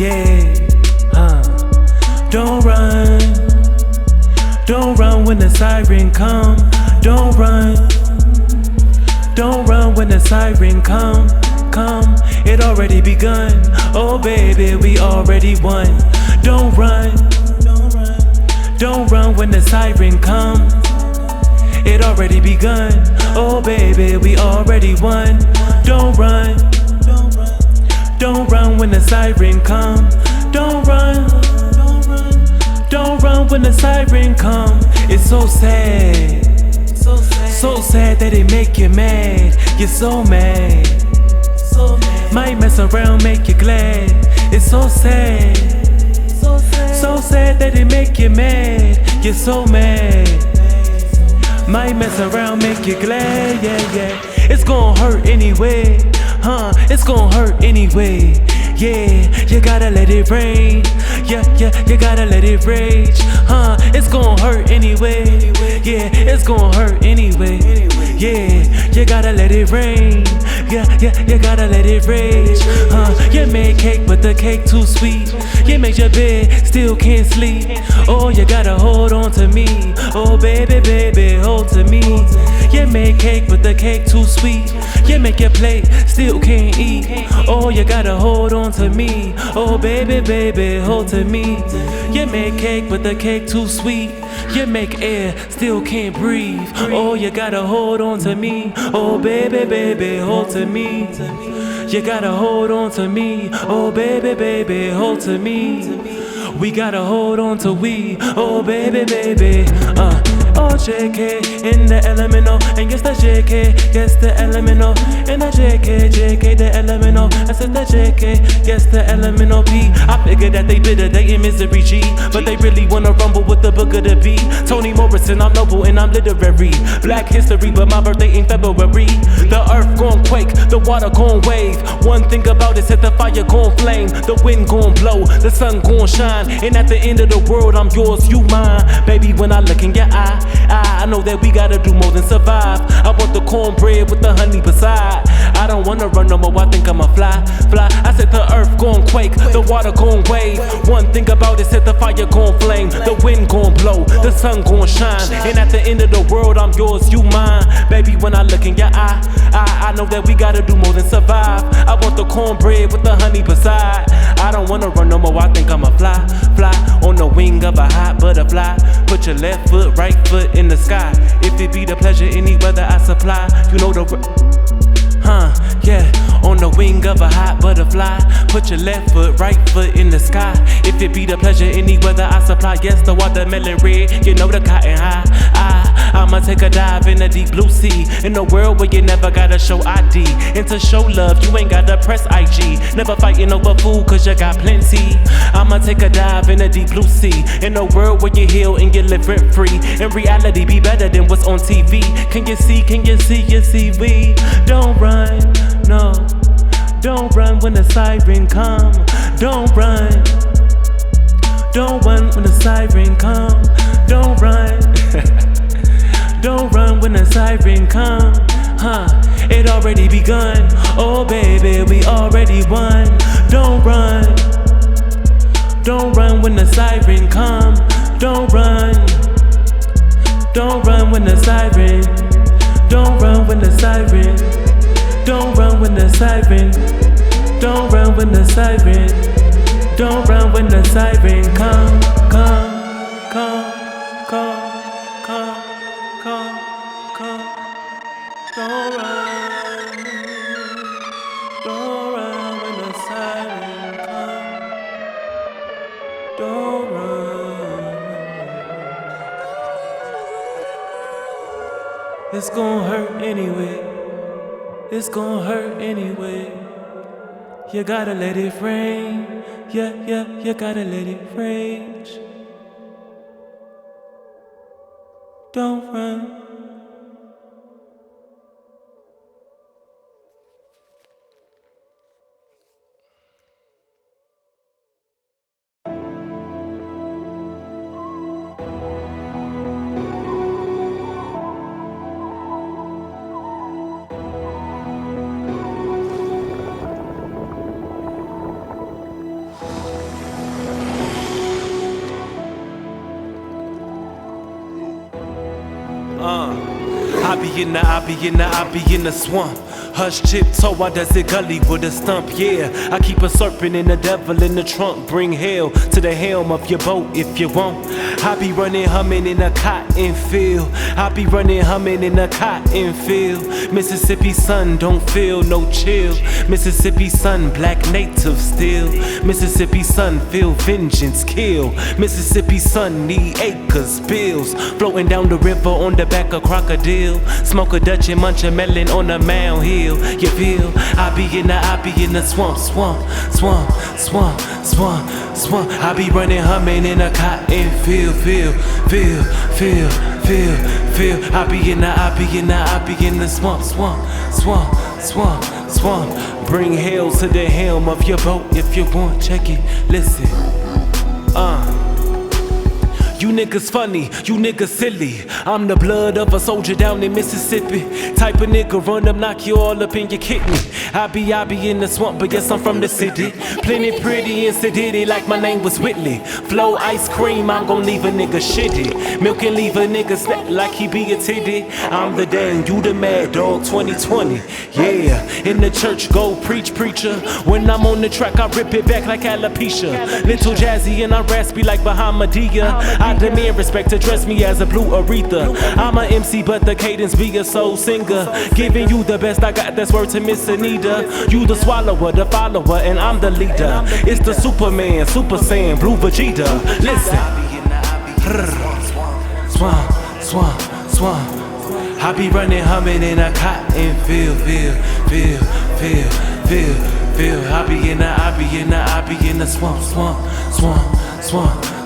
yeah, Don't run, don't run when the siren come. Don't run, don't run when the siren come. It already begun. Oh baby, we already won. Don't run, don't run when the siren come. It already begun. Oh baby, we already won. Don't run, don't run when the siren come. Don't run, don't run when the siren come. It's so sad, so sad that it make you mad. You're so mad, might mess around, make you glad. It's so sad, so sad that it make you mad. You're so mad, might mess around, make you glad. Yeah, it's gon' hurt anyway, it's gon' hurt anyway. Yeah, you gotta let it rain. Yeah, you gotta let it rage. It's gon' hurt anyway. Yeah, it's gon' hurt anyway. Yeah, you gotta let it rain. Yeah, you gotta let it rage. You made cake, but the cake too sweet. You made your bed, still can't sleep. Oh, you gotta hold on to me. Oh, baby, hold to me. You made cake, but the cake too sweet. You make your plate, still can't eat. Oh, you gotta hold on to me. Oh, baby, hold to me. You make cake, but the cake too sweet. You make air, still can't breathe. Oh, you gotta hold on to me. Oh, baby, hold to me. You gotta hold on to me. Oh, baby, hold to me. We gotta hold on to we. Oh, baby. Oh, JK in the elemental, and yes, the JK, yes, the elemental, and the JK, the elemental. I said the JK, yes, the elemental P. I figured that they bitter, they in misery G, but they really wanna rumble with the book of the B. Toni Morrison, I'm noble and I'm literary. Black history, but my birthday in February. The earth gon' quake, the water gon' wave. One thing about it, set the fire gon' flame. The wind gon' blow, the sun gon' shine, and at the end of the world, I'm yours, you mine. Baby, when I look in your eye, I know that we gotta do more than survive. I want the cornbread with the honey beside. I don't wanna run no more, I think I'ma fly. I said the earth gon' quake, the water gon' wave. One thing about it, said the fire gon' flame. The wind gon' blow, the sun gon' shine, and at the end of the world, I'm yours, you mine. Baby, when I look in your eye, I know that we gotta do more than survive. I want the cornbread with the honey beside. I don't wanna run no more, I think I'ma fly on the wing of a hot butterfly. Put your left foot, right foot in the sky. If it be the pleasure, any weather I supply. You know the yeah, on the wing of a hot butterfly. Put your left foot, right foot in the sky. If it be the pleasure, any weather I supply. Yes, the watermelon red, you know the cotton high. I'ma take a dive in the deep blue sea. In a world where you never gotta show ID. And to show love, you ain't gotta press IG. Never fighting over food, cause you got plenty. I'ma take a dive in the deep blue sea. In a world where you heal and you live rent free. In reality, be better than what's on TV. Can you see, we don't run, no. Don't run when the siren come. Don't run when the siren come. Don't run don't run when the siren come. It already begun. Oh baby, we already won. Don't run when the siren come. Don't run when the siren. Don't run when the siren. Don't run when the siren. Don't run when the siren. Don't run when the siren come. Don't run. Don't run when the siren come. Don't run. It's gon' hurt anyway. It's gon' hurt anyway. You gotta let it rain. Yeah, you gotta let it rage. Don't run. I be in the swamp. Hush tiptoe, I does it gully with a stump, yeah. I keep a serpent and the devil in the trunk. Bring hell to the helm of your boat if you want. I be running, humming in a cotton field. I be running, humming in a cotton field. Mississippi sun don't feel no chill. Mississippi sun, black native still. Mississippi sun feel vengeance kill. Mississippi sun need acres, bills. Floating down the river on the back of crocodile. Smoke a Dutch and munch a melon on a mound hill. You feel? I be in the swamp. I be running, humming in a cotton field. I be in the swamp. Bring hell to the helm of your boat if you want. Check it, listen. You niggas funny, you niggas silly. I'm the blood of a soldier down in Mississippi. Type of nigga run up, knock you all up in your kidney. I be in the swamp, but yes, I'm from the city. Plenty pretty and sedity like my name was Whitley. Flow ice cream, I'm gon' leave a nigga shitty. Milk and leave a nigga snap like he be a titty. I'm the dang, you the mad dog 2020. Yeah, in the church, go preach, preacher. When I'm on the track, I rip it back like alopecia. Little jazzy and I'm raspy like Bahamadia. I demand respect, address me as a blue aretha. I'm a MC, but the cadence be a soul singer. Giving you the best I got, that's word to Miss Anita. You the swallower, the follower, and I'm the leader. It's the Superman, Super Saiyan, Blue Vegeta. Listen. Swamp. I be running, humming in a cotton field. I be in the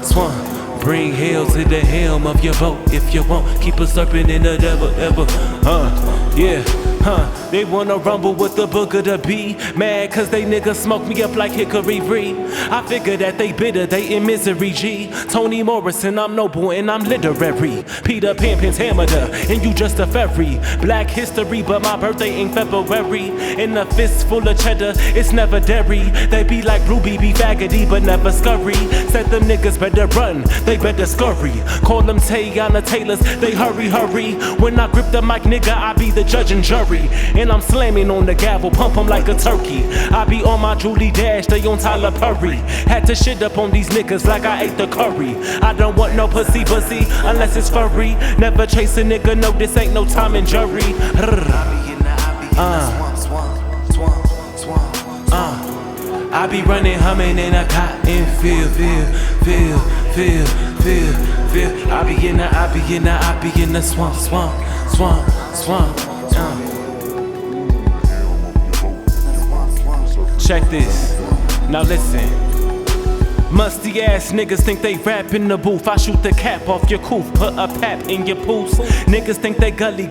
swamp. Bring hell to the helm of your boat if you want. Keep a serpent in the devil, They wanna rumble with the book of the bee. Mad cause they niggas smoke me up like hickory Bree. I figure that they bitter, they in misery, G. Toni Morrison, I'm noble and I'm literary. Peter Pan, pentameter, and you just a fairy. Black history, but my birthday ain't February. In a fist full of cheddar, it's never dairy. They be like Blue BB faggoty, but never scurry. Said them niggas better run, they better scurry. Call them Tayana Taylors, they hurry. When I grip the mic, nigga, I be the judge and jury. And I'm slamming on the gavel, pump 'em like a turkey. I be on my Julie Dash, they on Tyler Perry. Had to shit up on these niggas like I ate the curry. I don't want no pussy unless it's furry. Never chase a nigga, no, this ain't no Tom and Jerry. I be running, humming in a cotton field. I be in the swamp. Check this, now listen. Musty ass niggas think they rap in the booth. I shoot the cap off your coof, put a pap in your poos. Niggas think they gully,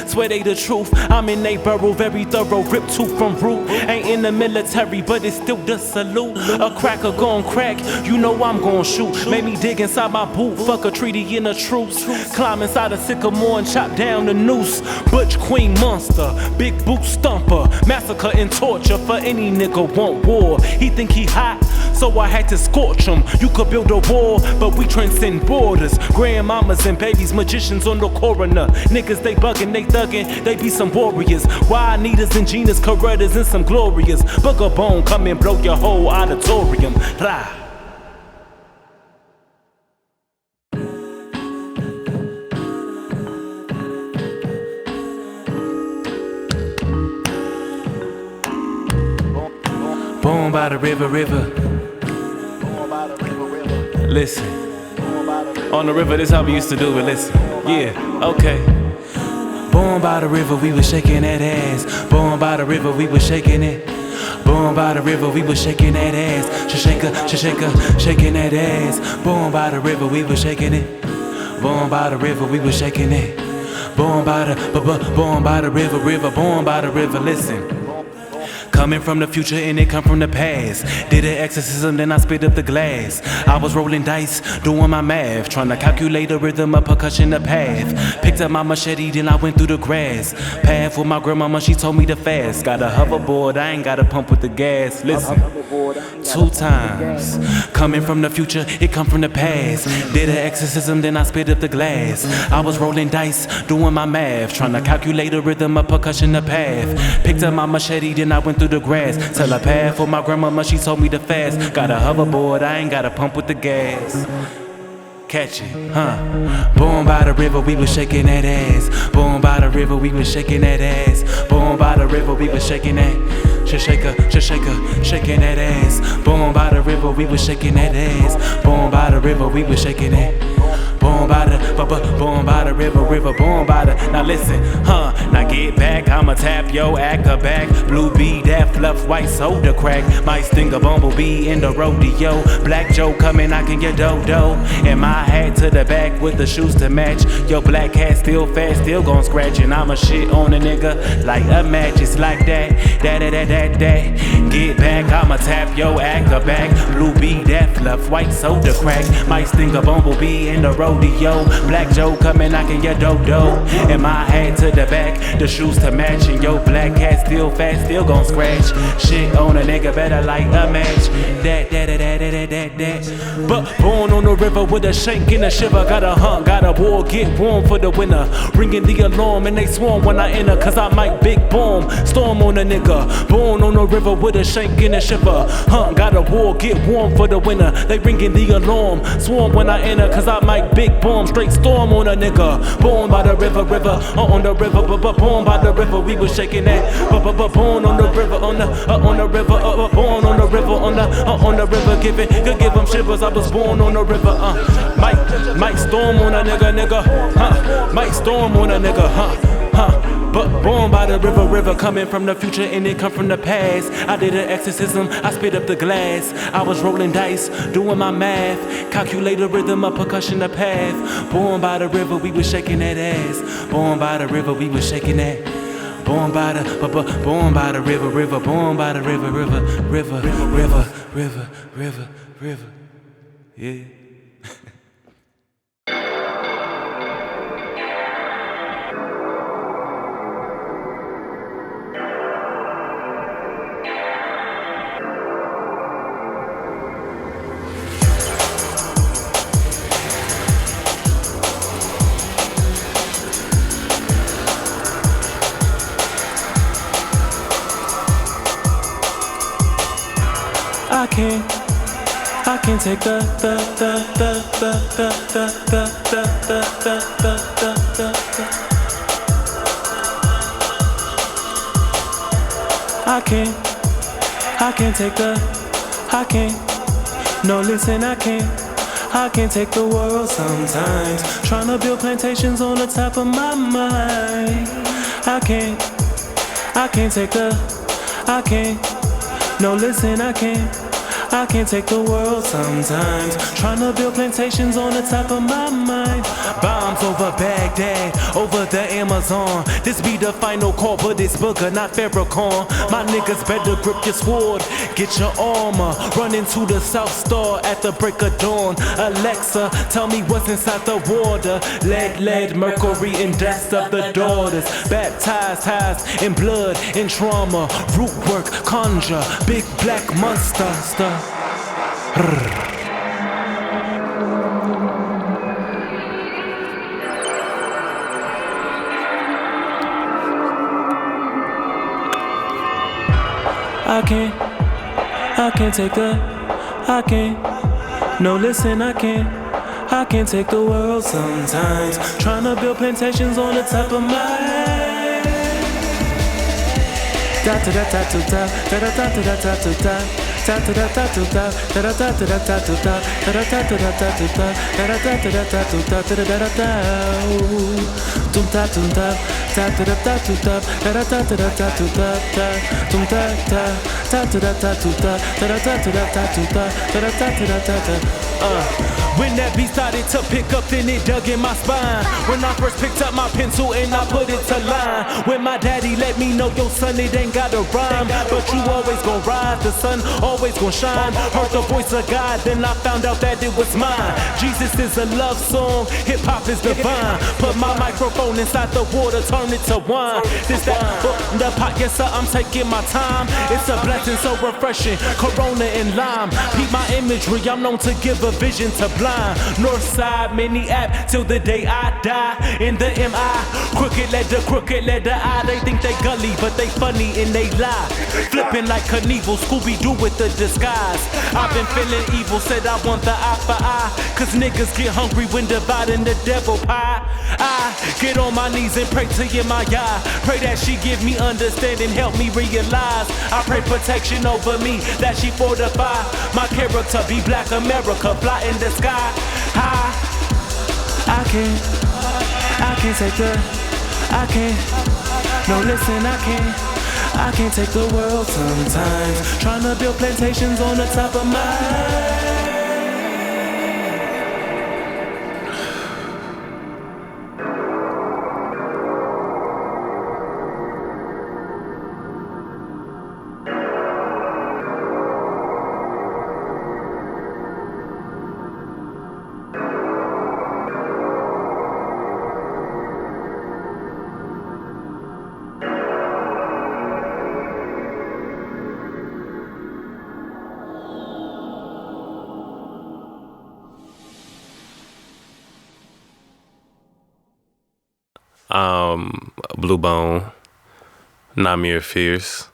swear they the truth. I'm in they burrow, very thorough, rip tooth from root. Ain't in the military, but it's still the salute. A cracker gon' crack, you know I'm gon' shoot. Made me dig inside my boot, fuck a treaty in a truce. Climb inside a sycamore and chop down the noose. Butch Queen monster, big boot stumper. Massacre and torture for any nigga want war. He think he hot, so I had to scorch him. You could build a wall, but we transcend borders. Grandmamas and babies, magicians on the coroner. Niggas, they bugging, they thugging, they be some warriors. Wild Neaters and Genas, Corettas and some glorious. Booger Bone, come and blow your whole auditorium. Rah. Born by the river. Listen, on the river, this how we used to do it, listen, yeah, okay. Born by the river, we was shaking that ass. Born by the river, we was shaking it. Born by the river, we was shaking that ass. Shaking that ass. Born by the river, we was shaking it. Born by the river, we was shaking it. Born by the river, listen. Coming from the future and it come from the past. Did an exorcism, then I spit up the glass. I was rolling dice, doing my math, trying to calculate the rhythm of percussion, the path. Picked up my machete, then I went through the grass. Path with my grandmama, she told me to fast. Got a hoverboard, I ain't got a pump with the gas. Listen, 2 times. Coming from the future, it come from the past. Did an exorcism, then I spit up the glass. I was rolling dice, doing my math, trying to calculate the rhythm of percussion, the path. Picked up my machete, then I went through the grass. Tell a path for my grandmama, she told me to fast. Got a hoverboard, I ain't got a pump with the gas. Catch it, huh? Born by the river, we was shaking that ass. Born by the river, we was shaking that ass. Born by the river, we was shaking that. Shaking that ass. Born by the river, we was shaking that ass. Born by the river, we was shaking that. Born by the river, born by the. Now listen, huh? Now get back, I'ma tap yo acca back. Blue bee, that fluff, white soda crack. Might sting a bumblebee in the rodeo. Black Joe coming, knocking your dodo. And my hat to the back with the shoes to match. Your black hat still fast, still gon' scratch. And I'ma shit on a nigga like a match. It's like that. Get back, I'ma tap yo acca back. Blue bee, that fluff, white soda crack. Might sting a bumblebee in the rodeo. Black Joe coming knocking your dodo. And my hat to the back, the shoes to match. And your black hat still fast, still gon' scratch. Shit on a nigga better like a match. That. But born on the river with a shake and a shiver. Got a hunt, got a war, get warm for the winter. Ringing the alarm and they swarm when I enter. Cause I might big bomb, storm on a nigga. Born on the river with a shake and a shiver. Hunt, got a war, get warm for the winter. They ringing the alarm, swarm when I enter. Cause I might big bomb, straight storm on a nigga. Born by the river, on the river, born by the river, we was shaking that. Born on the river, on the river, born on the river, on the river, could give them shivers. I was born on the river, might storm on a nigga, huh? Might storm on a nigga, huh? But born by the river, coming from the future and it come from the past. I did an exorcism, I spit up the glass. I was rolling dice, doing my math, calculate the rhythm of percussion, the path. Born by the river, we was shaking that ass. Born by the river, we was shaking that. Born by the river, born by the river, yeah. I can't take the no listen, I can't take the world sometimes. Tryna build plantations on the top of my mind. I can't take no listen, I can't take the world sometimes. Tryna build plantations on the top of my mind. Bombs over Baghdad, over the Amazon. This be the final call, but it's booger, not Farrakhan. My niggas better grip your sword, get your armor. Run into the South Star at the break of dawn. Alexa, tell me what's inside the water. Lead, mercury, and deaths of the daughters. Baptized in blood and trauma. Root work, conjure, big black monster. I can't take no listen, I can't take the world sometimes. Tryna build plantations on the top of my head. When that beat started to pick up, then it dug in my spine. When I first picked up my pencil and I put it to line. When my daddy let me know, yo son, it ain't got a rhyme, but you always gon' rise, the sun always gon' shine. Heard the voice of God, then I found out that it was mine. Jesus is a love song, hip hop is divine. Put my microphone inside the water, turn it to wine. This that the pot, yes sir, I'm taking my time. It's a blessing so refreshing, Corona and lime. Keep my imagery, I'm known to give a vision to blind. Northside, Minneapolis, till the day I die. In the MI, crooked letter I. They think they gully, but they funny and they lie. Flipping like Knievel, Scooby-Doo with the disguise. I've been feeling evil, said I want the eye for eye. Cause niggas get hungry when dividing the devil pie. I get on my knees and pray to you, my God. Pray that she give me understanding, help me realize. I pray protection over me, that she fortify my character, be black America, fly in the sky. I can't take no listen, I can't take the world sometimes. Tryna build plantations on the top of my Blu Bone, Namir Fierce,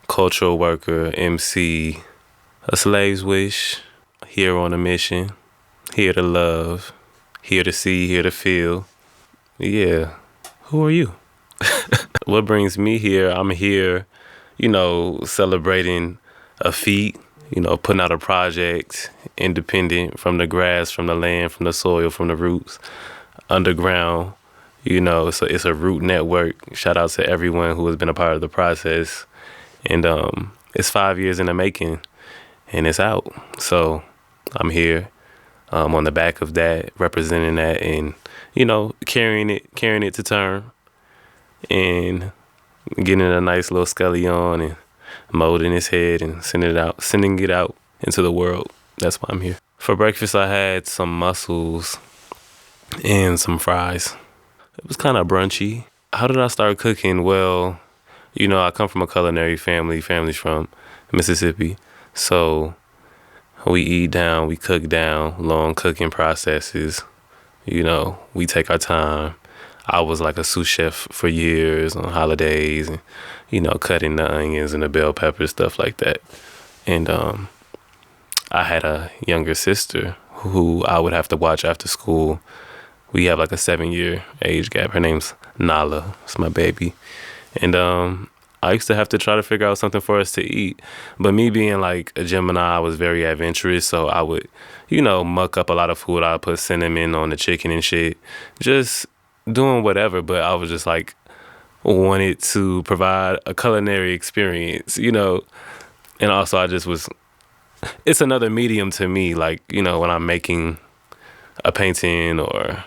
cultural worker, MC, a slave's wish, here on a mission, here to love, here to see, here to feel. Yeah, who are you? What brings me here? I'm here, celebrating a feat, putting out a project, independent, from the grass, from the land, from the soil, from the roots, underground. It's a root network. Shout out to everyone who has been a part of the process. And it's 5 years in the making, and it's out. So I'm here on the back of that, representing that, and carrying it to term, and getting a nice little scully on and molding his head and sending it out into the world. That's why I'm here. For breakfast, I had some mussels and some fries. It was kind of brunchy. How did I start cooking? Well, I come from a culinary family. Family's from Mississippi. So we eat down, we cook down, long cooking processes. We take our time. I was like a sous chef for years on holidays and, cutting the onions and the bell peppers, stuff like that. And I had a younger sister who I would have to watch after school. We have like a 7-year age gap. Her name's Nala. It's my baby. And I used to have to try to figure out something for us to eat. But me being like a Gemini, I was very adventurous. So I would, muck up a lot of food. I would put cinnamon on the chicken and shit. Just doing whatever. But I was just like, wanted to provide a culinary experience, And also I just was, it's another medium to me. Like, when I'm making a painting or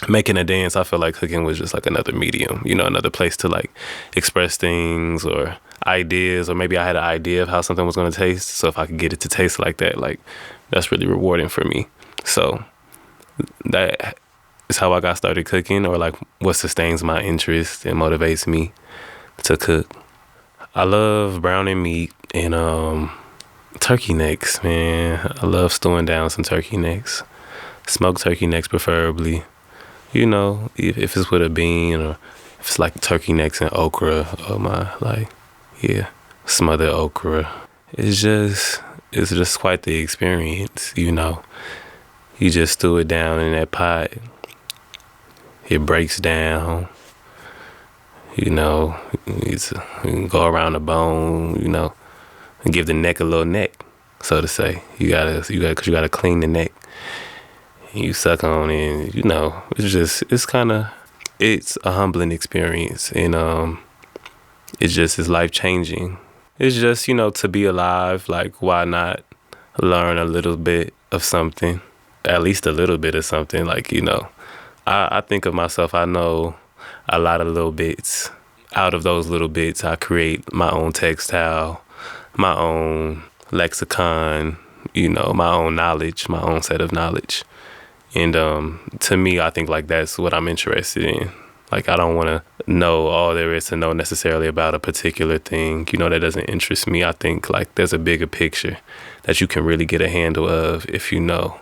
making a dance, I feel like cooking was just like another medium, another place to like express things or ideas, or maybe I had an idea of how something was going to taste. So if I could get it to taste like that, like that's really rewarding for me. So that is how I got started cooking, or like what sustains my interest and motivates me to cook. I love browning meat and turkey necks, man. I love stewing down some turkey necks. Smoked turkey necks preferably. If it's with a bean, or if it's like turkey necks and okra, smothered okra. It's just quite the experience, You just stew it down in that pot. It breaks down. You can go around the bone, and give the neck a little neck, so to say. Cause you gotta clean the neck. You suck on it, it's a humbling experience, and it's life-changing. It's just, to be alive, like, why not learn a little bit of something, at least a little bit of something. Like, I think of myself, I know a lot of little bits. Out of those little bits, I create my own textile, my own lexicon, my own knowledge, my own set of knowledge. And to me, I think like that's what I'm interested in. Like, I don't want to know all there is to know necessarily about a particular thing, that doesn't interest me. I think like there's a bigger picture that you can really get a handle of if you know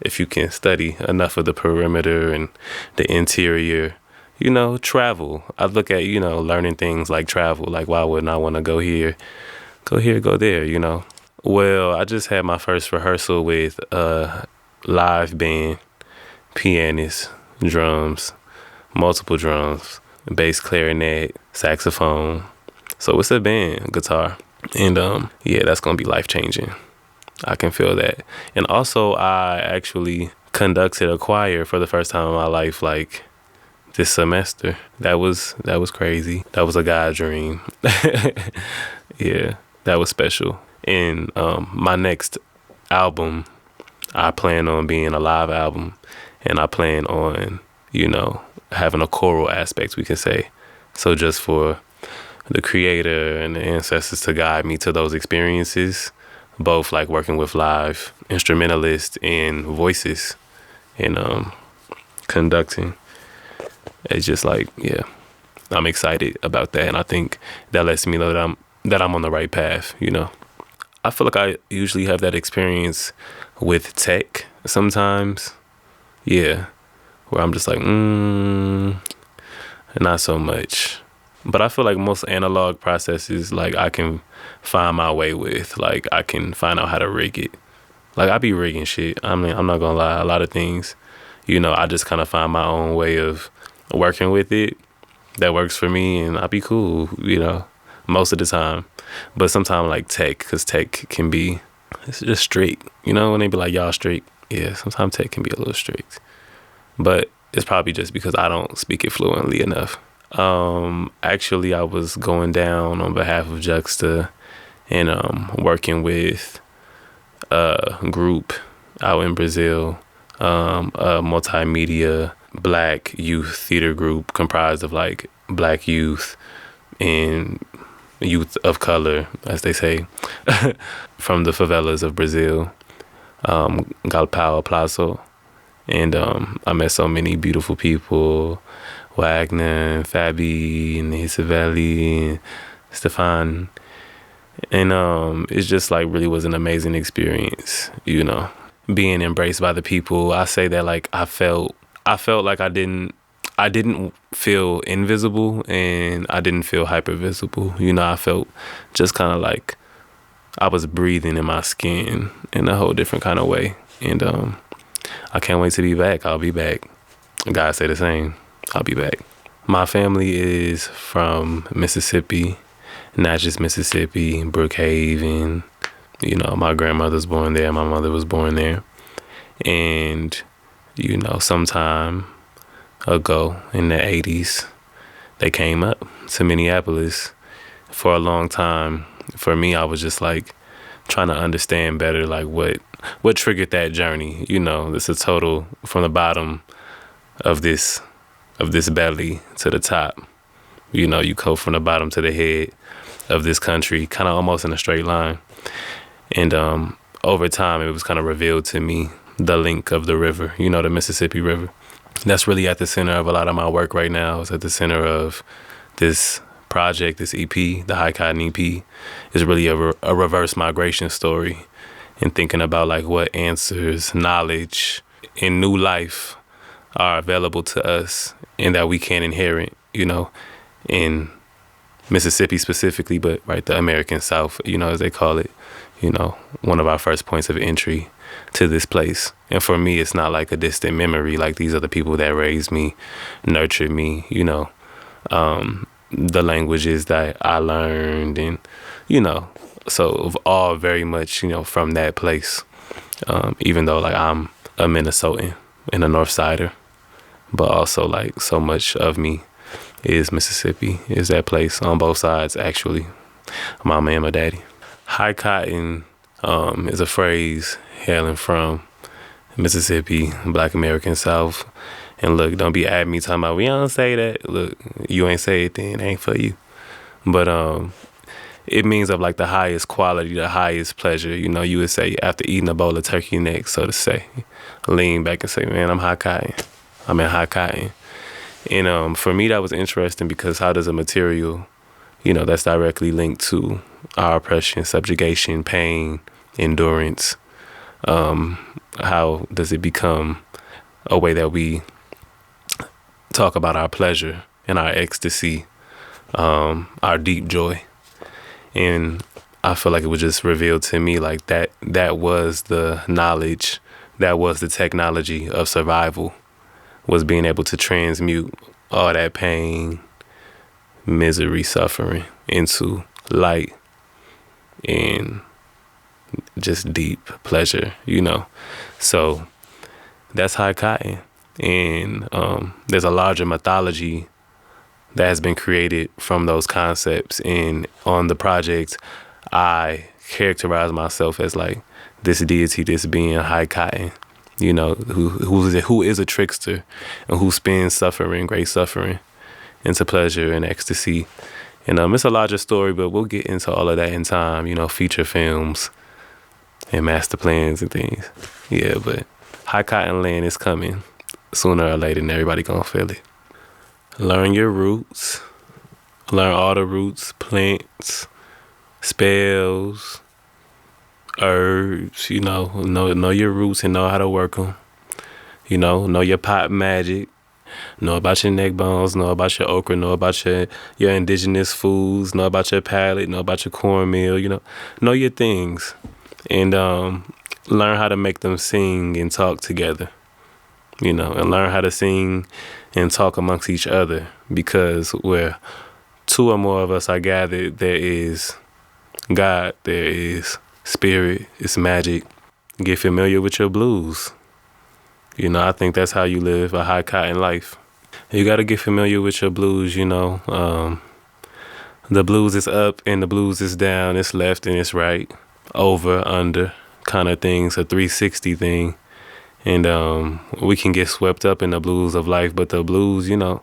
if you can study enough of the perimeter and the interior, travel. I look at, learning things like travel. Like, why wouldn't I want to go here, go there. Well, I just had my first rehearsal with a live band, pianist, drums, multiple drums, bass, clarinet, saxophone. So it's a band, guitar. And yeah, that's gonna be life-changing. I can feel that. And also, I actually conducted a choir for the first time in my life, like this semester. That was crazy. That was a God dream. Yeah, that was special. And my next album, I plan on being a live album, and I plan on, having a choral aspect, we can say. So just for the creator and the ancestors to guide me to those experiences, both like working with live instrumentalists and voices and conducting. It's just like, yeah, I'm excited about that. And I think that lets me know that I'm on the right path, I feel like I usually have that experience with tech sometimes. Yeah. Where I'm just like, not so much. But I feel like most analog processes, like, I can find my way with. Like, I can find out how to rig it. Like, I be rigging shit. I mean, I'm not gonna lie, a lot of things, I just kind of find my own way of working with it that works for me, and I be cool, most of the time. But sometimes, like, because tech can be, it's just strict, when they be like, y'all strict. Yeah, sometimes tech can be a little strict. But it's probably just because I don't speak it fluently enough. Actually, I was going down on behalf of Juxta and working with a group out in Brazil, a multimedia Black youth theater group comprised of like Black youth and youth of color, as they say, from the favelas of Brazil, Galpao Plazo. And I met so many beautiful people, Wagner, and Fabi, and Isavelli, and Stefan. And it's just like really was an amazing experience, being embraced by the people. I say that like I felt like I didn't feel invisible, and I didn't feel hyper visible. I felt just kind of like I was breathing in my skin in a whole different kind of way. And I can't wait to be back. I'll be back. God say the same. I'll be back. My family is from Mississippi, Natchez, Mississippi, Brookhaven. My grandmother's born there. My mother was born there. And, sometime ago in the 80s, they came up to Minneapolis. For a long time, for me, I was just like trying to understand better, like what triggered that journey. It's a total from the bottom of this belly to the top. You go from the bottom to the head of this country, kind of almost in a straight line. And over time, it was kind of revealed to me the link of the river, the Mississippi River. That's really at the center of a lot of my work right now. It's at the center of this project, this EP, the High Cotton EP, is really a reverse migration story, and thinking about like what answers, knowledge, and new life are available to us and that we can inherit, in Mississippi specifically, but right, the American South, as they call it, one of our first points of entry to this place. And for me, it's not like a distant memory. Like, these are the people that raised me, nurtured me, the languages that I learned, and, so all very much, from that place. Even though like I'm a Minnesotan and a North Sider, but also like so much of me is Mississippi, is that place on both sides, actually, mama and my daddy. High cotton is a phrase hailing from Mississippi, Black American South. And look, don't be at me talking about, we don't say that. Look, you ain't say it then, it ain't for you. But it means of like the highest quality, the highest pleasure. You know, you would say after eating a bowl of turkey neck, so to say, lean back and say, man, I'm high cotton. I'm in high cotton. And for me, that was interesting because how does a material, you know, that's directly linked to our oppression, subjugation, pain, endurance, how does it become a way that we talk about our pleasure and our ecstasy, our deep joy? And I feel like it was just revealed to me like that was the knowledge, that was the technology of survival, was being able to transmute all that pain, misery, suffering into light and just deep pleasure, you know. So that's high cotton. And there's a larger mythology that has been created from those concepts. And on the project, I characterize myself as like this deity, this being high cotton, you know, who is a trickster and who spins suffering, great suffering, into pleasure and ecstasy. And it's a larger story, but we'll get into all of that in time, you know, feature films and master plans and things. Yeah, but high cotton land is coming sooner or later, and everybody gonna feel it. Learn your roots. Learn all the roots, plants, spells, herbs, you know your roots and know how to work them. You know your pot magic. Know about your neck bones, know about your okra, know about your indigenous foods, know about your palate, know about your cornmeal, you know your things. And learn how to make them sing and talk together, you know, and learn how to sing and talk amongst each other, because where two or more of us are gathered, there is God, there is spirit, it's magic. Get familiar with your blues. You know, I think that's how you live a high cotton life. You got to get familiar with your blues, you know. The blues is up and the blues is down. It's left and it's right. Over, under kind of things, a 360 thing. And we can get swept up in the blues of life. But the blues, you know,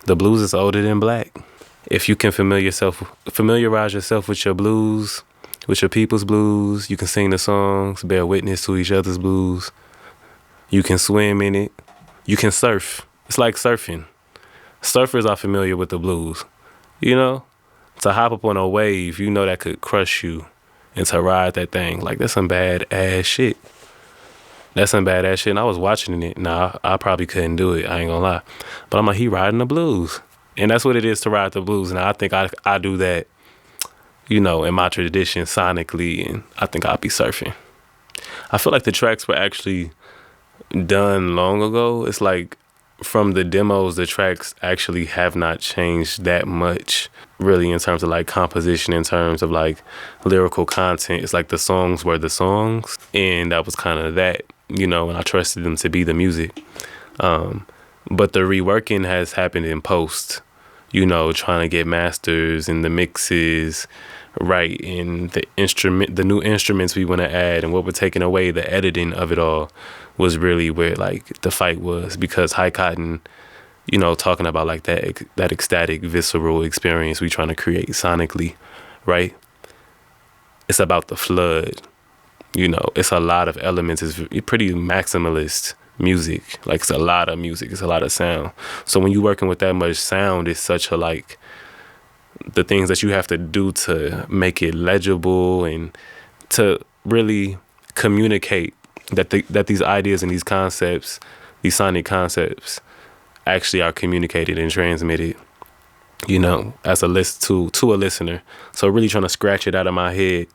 the blues is older than black. If you can familiarize yourself with your blues, with your people's blues, you can sing the songs, bear witness to each other's blues. You can swim in it. You can surf. It's like surfing. Surfers are familiar with the blues. You know, to hop up on a wave, you know that could crush you. And to ride that thing, like that's some bad ass shit. That's some bad ass shit. And I was watching it. Nah, I probably couldn't do it. I ain't gonna lie. But I'm like, he riding the blues. And that's what it is to ride the blues. And I think I do that, you know, in my tradition sonically. And I think I'll be surfing. I feel like the tracks were actually done long ago. It's like from the demos, the tracks actually have not changed that much, really, in terms of like composition, in terms of like lyrical content. It's like the songs were the songs, and that was kind of that, you know, and I trusted them to be the music. But the reworking has happened in post, you know, trying to get masters and the mixes right, and the new instruments we want to add, and what we're taking away, the editing of it all was really where like the fight was, because high cotton, you know, talking about like that ecstatic, visceral experience we trying to create sonically, right? It's about the flood, you know. It's a lot of elements. It's pretty maximalist music. Like it's a lot of music. It's a lot of sound. So when you're working with that much sound, it's such a like the things that you have to do to make it legible and to really communicate that these ideas and these concepts, these sonic concepts, actually are communicated and transmitted, you know, as a list to a listener. So really trying to scratch it out of my head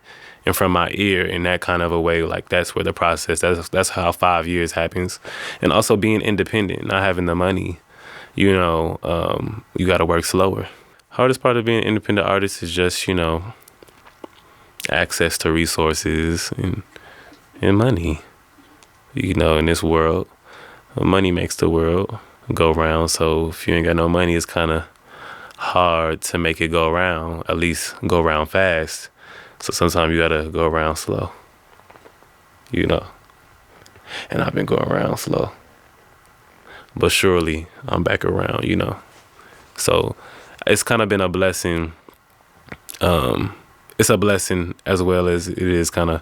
and from my ear in that kind of a way. Like that's where the process, that's how 5 years happens. And also being independent, not having the money, you know, you got to work slower. Hardest part of being an independent artist is just, you know, access to resources and money. You know, in this world, money makes the world go round. So if you ain't got no money, it's kind of hard to make it go round, at least go round fast. So sometimes you got to go around slow. you know. And I've been going around slow. But surely I'm back around, you know. So it's kind of been a blessing. It's a blessing as well as it is kind of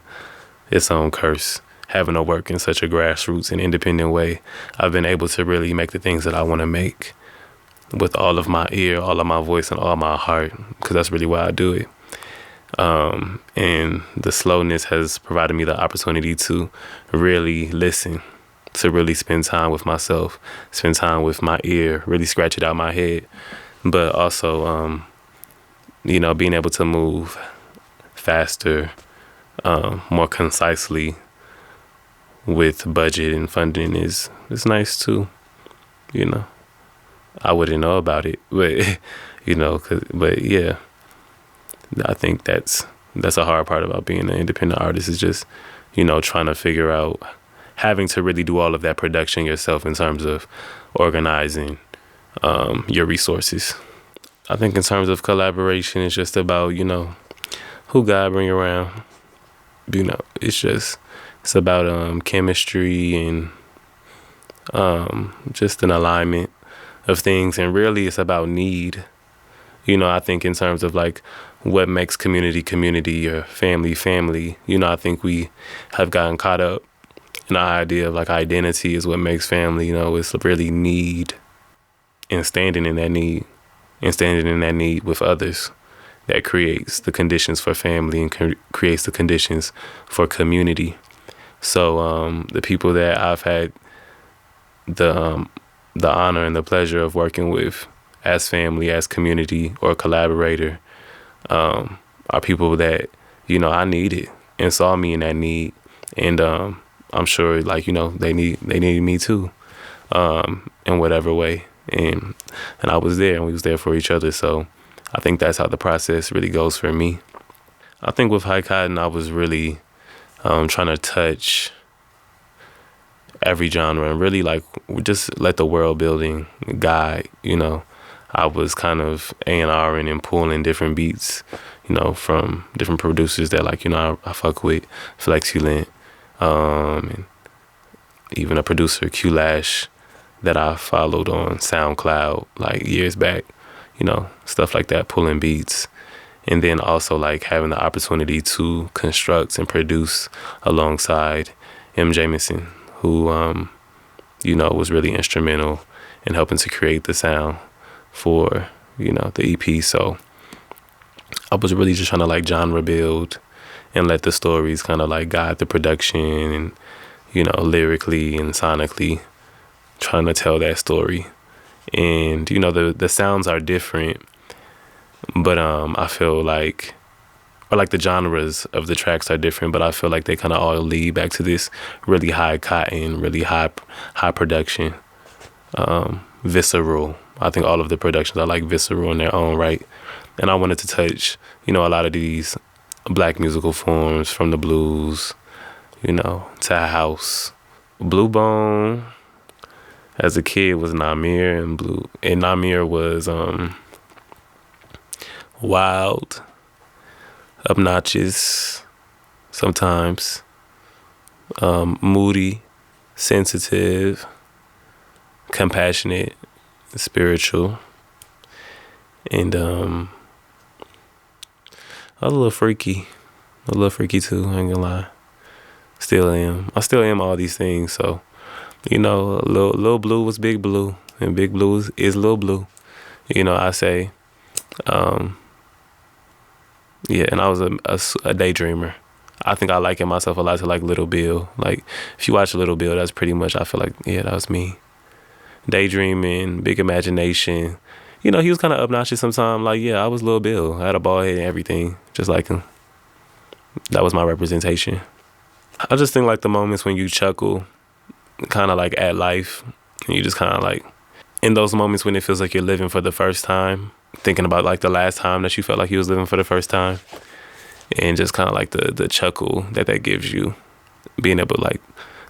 its own curse. Having to work in such a grassroots and independent way, I've been able to really make the things that I want to make with all of my ear, all of my voice, and all my heart, because that's really why I do it. And the slowness has provided me the opportunity to really listen, to really spend time with myself, spend time with my ear, really scratch it out my head, but also, you know, being able to move faster, more concisely with budget and funding is nice too, you know. I wouldn't know about it, but you know, but yeah, I think that's a hard part about being an independent artist is just, you know, trying to figure out, having to really do all of that production yourself in terms of organizing your resources. I think in terms of collaboration, it's just about, you know, who God bring around. You know, it's about chemistry and just an alignment of things, and really it's about need. You know, I think in terms of like what makes community or family, you know, I think we have gotten caught up in the idea of like identity is what makes family. You know, it's really need and standing in that need with others that creates the conditions for family and creates the conditions for community. So the people that I've had the honor and the pleasure of working with as family, as community or collaborator, are people that, you know, I needed and saw me in that need. And I'm sure, like, you know, they needed me too, in whatever way. And I was there, and we was there for each other. So I think that's how the process really goes for me. I think with High Cotton, I was really trying to touch every genre and really like just let the world building guide, you know. I was kind of A&Ring and pulling different beats, you know, from different producers that, like, you know, I fuck with, Flexulent, and even a producer, Q Lash, that I followed on SoundCloud like years back, you know, stuff like that, pulling beats. And then also like having the opportunity to construct and produce alongside M. Jameson, who, you know, was really instrumental in helping to create the sound for, you know, the EP. So I was really just trying to like genre build and let the stories kind of like guide the production and, you know, lyrically and sonically trying to tell that story. And, you know, the sounds are different, but I feel like, or like the genres of the tracks are different, but I feel like they kind of all lead back to this really high cotton, really high production, visceral. I think all of the productions are like visceral in their own right. And I wanted to touch, you know, a lot of these black musical forms, from the blues, you know, to house. Blu Bone as a kid was Namir, and Namir was wild, obnoxious sometimes, moody, sensitive, compassionate, spiritual, and a little freaky too, I ain't gonna lie. I still am all these things. So, you know, Lil Blue was Big Blue, and Big Blue is Lil Blue. You know, I say, yeah, and I was a daydreamer. I think I liken myself a lot to like Little Bill. Like, if you watch Little Bill, that's pretty much, I feel like, yeah, that was me. Daydreaming, big imagination. You know, he was kind of obnoxious sometimes. Like, yeah, I was Lil Bill. I had a bald head and everything, just like him. That was my representation. I just think like the moments when you chuckle, kind of like at life, and you just kind of like, in those moments when it feels like you're living for the first time, thinking about like the last time that you felt like you was living for the first time, and just kind of like the chuckle that gives you, being able like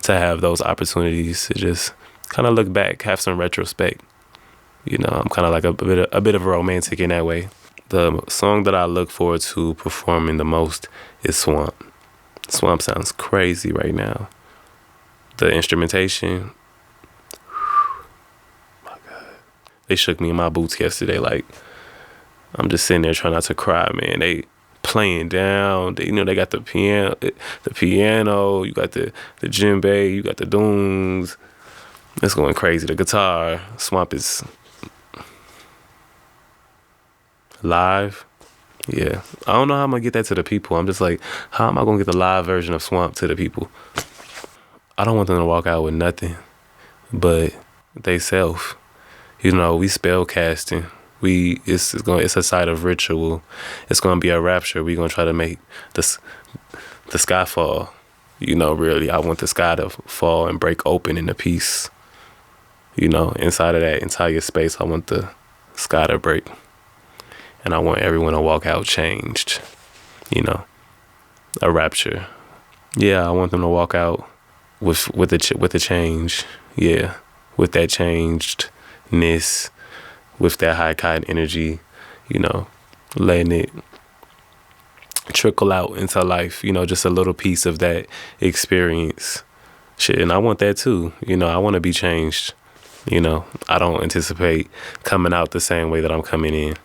to have those opportunities to just kind of look back, have some retrospect. You know, I'm kind of like a bit of a romantic in that way. The song that I look forward to performing the most is Swamp. Swamp sounds crazy right now. The instrumentation, my God, they shook me in my boots yesterday. Like, I'm just sitting there trying not to cry, man. They playing down. They, they got the piano. You got the djembe. You got the dooms. It's going crazy. The guitar, Swamp is live. Yeah, I don't know how I'm gonna get that to the people. I'm just like, how am I gonna get the live version of Swamp to the people? I don't want them to walk out with nothing but they self. We spell casting. It's a site of ritual. It's gonna be a rapture. We gonna try to make the sky fall. Really, I want the sky to fall and break open into peace. Inside of that entire space, I want the sky to break. And I want everyone to walk out changed, a rapture. Yeah, I want them to walk out with the change. Yeah, with that changedness, with that high cotton energy, letting it trickle out into life. Just a little piece of that experience. Shit, and I want that too. I want to be changed. I don't anticipate coming out the same way that I'm coming in.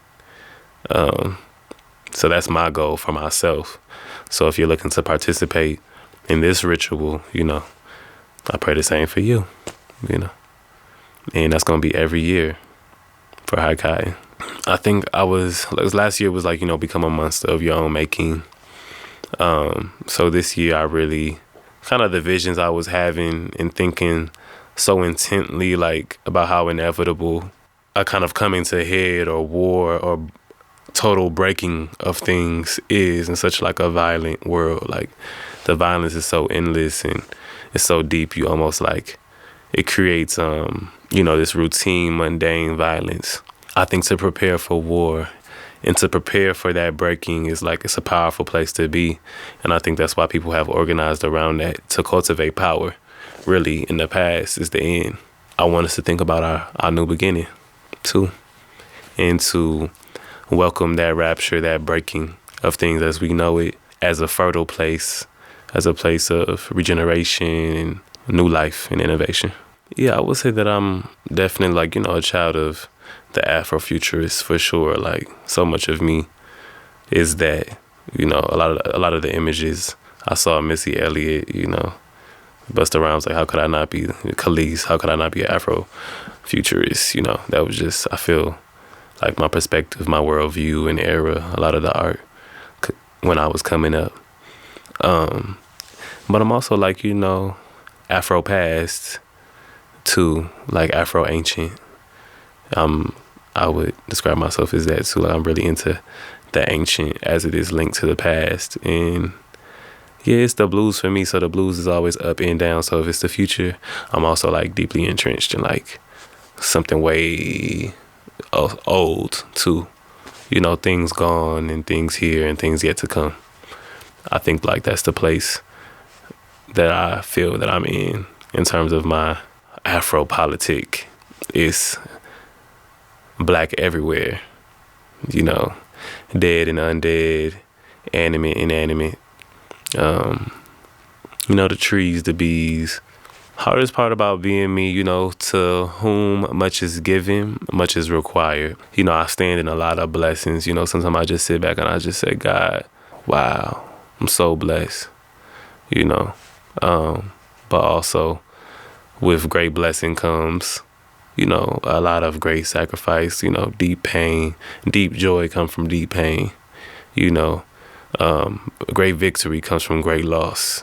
So that's my goal for myself. So if you're looking to participate in this ritual, I pray the same for you, and that's going to be every year for High Cotton. I think last year was like, become a monster of your own making. So this year I really kind of the visions I was having and thinking so intently, like about how inevitable a kind of coming to head or war or total breaking of things is in such like a violent world. Like the violence is so endless and it's so deep. You almost like it creates this routine, mundane violence. I think to prepare for war and to prepare for that breaking is like, it's a powerful place to be. And I think that's why people have organized around that, to cultivate power. Really, in the past is the end. I want us to think about our new beginning too, and to welcome that rapture, that breaking of things as we know it, as a fertile place, as a place of regeneration and new life and innovation. Yeah, I would say that I'm definitely like, a child of the Afrofuturist for sure. Like so much of me is that, a lot of the images I saw Missy Elliott, Busta Rhymes, like how could I not be Khalees? How could I not be an Afrofuturist? That was just, I feel like my perspective, my worldview and era, a lot of the art when I was coming up. But I'm also like, Afro past to like Afro ancient. I would describe myself as that too. Like I'm really into the ancient as it is linked to the past. And yeah, it's the blues for me. So the blues is always up and down. So if it's the future, I'm also like deeply entrenched in like something way old too. Things gone and things here and things yet to come. I think like that's the place that I feel that I'm in terms of my Afro-politic. It's black everywhere, dead and undead, animate, inanimate. The trees, the bees. Hardest part about being me, to whom much is given, much is required. I stand in a lot of blessings. Sometimes I just sit back and I just say, God, wow, I'm so blessed, but also with great blessing comes, a lot of great sacrifice, deep pain, deep joy comes from deep pain, great victory comes from great loss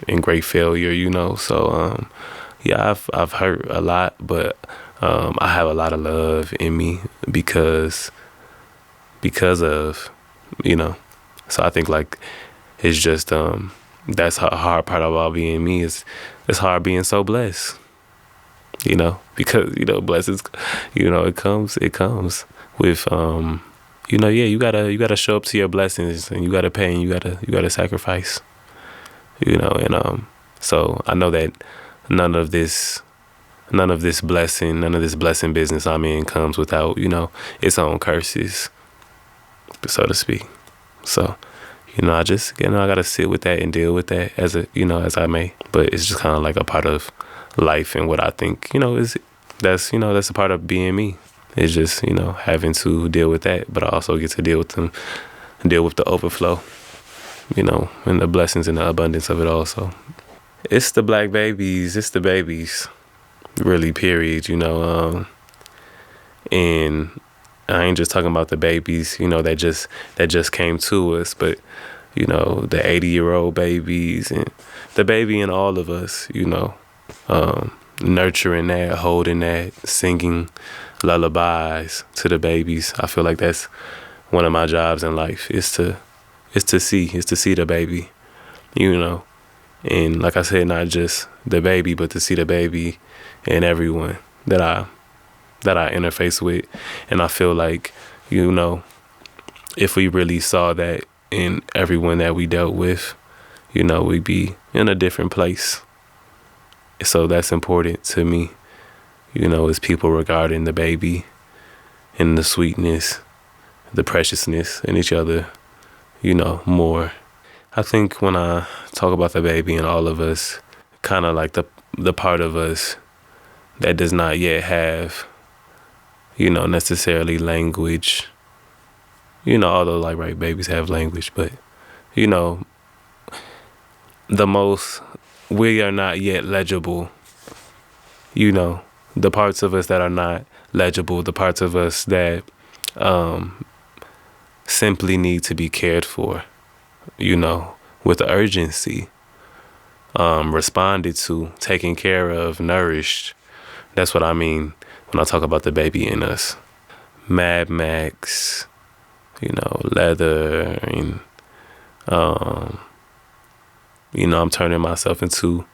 and great failure, So, yeah, I've hurt a lot, but I have a lot of love in me because of, So I think like it's just that's a hard part about being me is it's hard being so blessed. Because blessings, it comes with yeah, you gotta show up to your blessings and you gotta pay and you gotta sacrifice. And so I know that none of this blessing business I'm in comes without, its own curses, so to speak. So, I just, I got to sit with that and deal with that as as I may. But it's just kind of like a part of life and what I think, that's a part of being me. It's just, having to deal with that, but I also get to deal with the overflow, and the blessings and the abundance of it all. So it's the black babies, it's the babies, really, period, and I ain't just talking about the babies, that just came to us, but the 80-year-old babies and the baby in all of us, nurturing that, holding that, singing lullabies to the babies. I feel like that's one of my jobs in life is to see the baby, and like I said, not just the baby, but to see the baby and everyone that I interface with. And I feel like, if we really saw that in everyone that we dealt with, we'd be in a different place. So that's important to me, as people regarding the baby and the sweetness, the preciousness in each other, more. I think when I talk about the baby and all of us, kind of like the part of us that does not yet have, necessarily language, although like, right, babies have language, but, we are not yet legible, the parts of us that are not legible, the parts of us that simply need to be cared for, with urgency, responded to, taken care of, nourished. That's what I mean when I talk about the baby in us. Mad Max, leather, and I'm turning myself to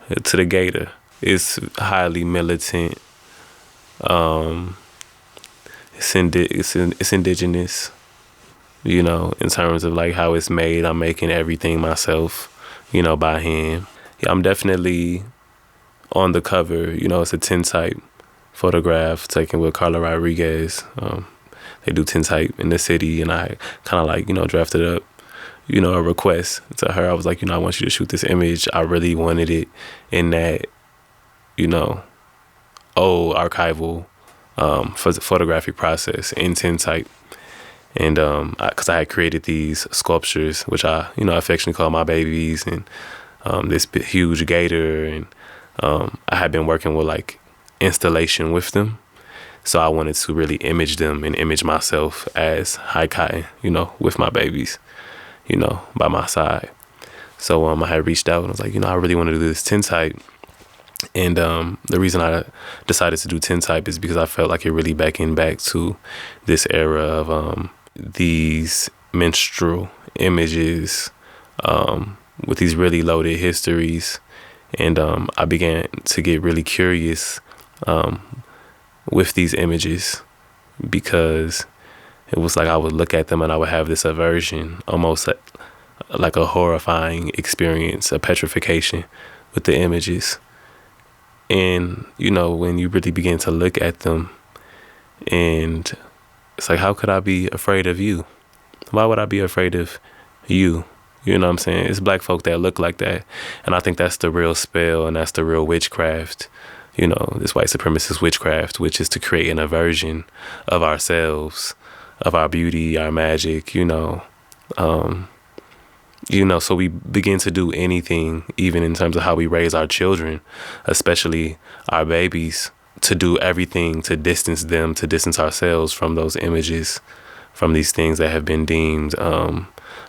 the gator. It's highly militant. It's indigenous, in terms of like how it's made. I'm making everything myself, by hand. Yeah, I'm definitely on the cover. It's a tintype photograph taken with Carla Rodriguez. They do tintype in the city, and I kind of like, drafted up, a request to her. I was like, I want you to shoot this image. I really wanted it in that, old archival photographic process in tintype. And because I had created these sculptures, which I, affectionately call my babies, and this huge gator, and I had been working with like installation with them. So I wanted to really image them and image myself as High Cotton, with my babies, by my side. So I had reached out and I was like, I really want to do this tintype. And the reason I decided to do tintype is because I felt like it really beckoned back to this era of these menstrual images with these really loaded histories. And I began to get really curious with these images, because it was like I would look at them and I would have this aversion, almost like a horrifying experience, a petrification with the images. And, when you really begin to look at them, and it's like, how could I be afraid of you? Why would I be afraid of you? You know what I'm saying? It's black folk that look like that. And I think that's the real spell, and that's the real witchcraft. This white supremacist witchcraft, which is to create an aversion of ourselves, of our beauty, our magic, so we begin to do anything, even in terms of how we raise our children, especially our babies, to do everything to distance them, to distance ourselves from those images, from these things that have been deemed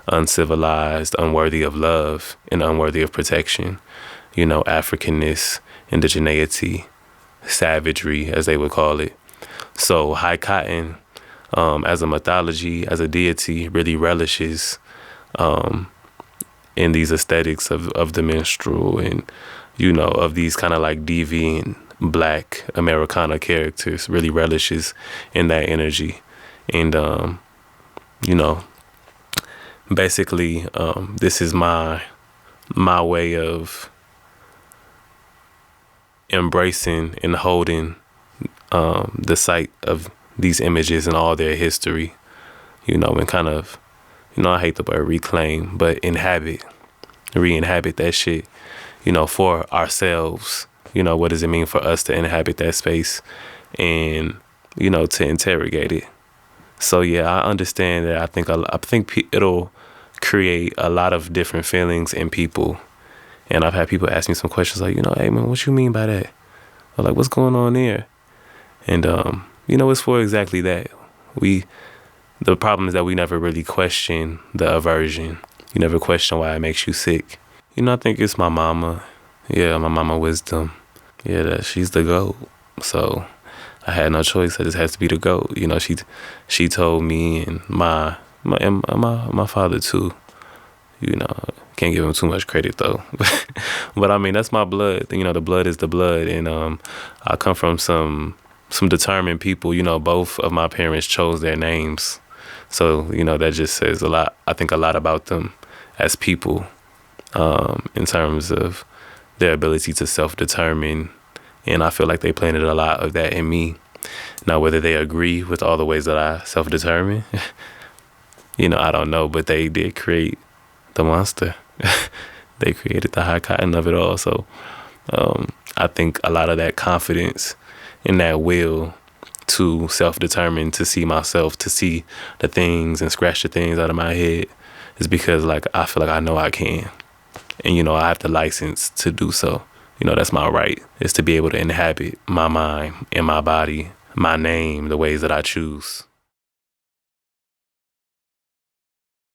uncivilized, unworthy of love, and unworthy of protection. Africanness, indigeneity, savagery, as they would call it. So High Cotton, as a mythology, as a deity, really relishes in these aesthetics of the minstrel, and of these kind of like deviant black Americana characters, really relishes in that energy. And basically this is my way of embracing and holding the sight of these images and all their history, and kind of I hate the word reclaim, but re-inhabit that shit, for ourselves. What does it mean for us to inhabit that space and, to interrogate it? So yeah, I understand that. I think it'll create a lot of different feelings in people. And I've had people ask me some questions like, hey man, what you mean by that? Or like, what's going on there? And it's for exactly that. The problem is that we never really question the aversion. You never question why it makes you sick. I think it's my mama. Yeah, my mama wisdom. Yeah, she's the GOAT. So I had no choice. I just has to be the GOAT. She told me, and my father too. Can't give him too much credit though. But I mean, that's my blood. The blood is the blood, and I come from some determined people. Both of my parents chose their names, so that just says a lot. I think a lot about them as people, in terms of their ability to self-determine, and I feel like they planted a lot of that in me. Now, whether they agree with all the ways that I self-determine, I don't know, but they did create the monster. They created the high cotton of it all. So I think a lot of that confidence and that will to self-determine, to see myself, to see the things and scratch the things out of my head is because I feel like I know I can. And, I have the license to do so. That's my right, is to be able to inhabit my mind and my body, my name, the ways that I choose.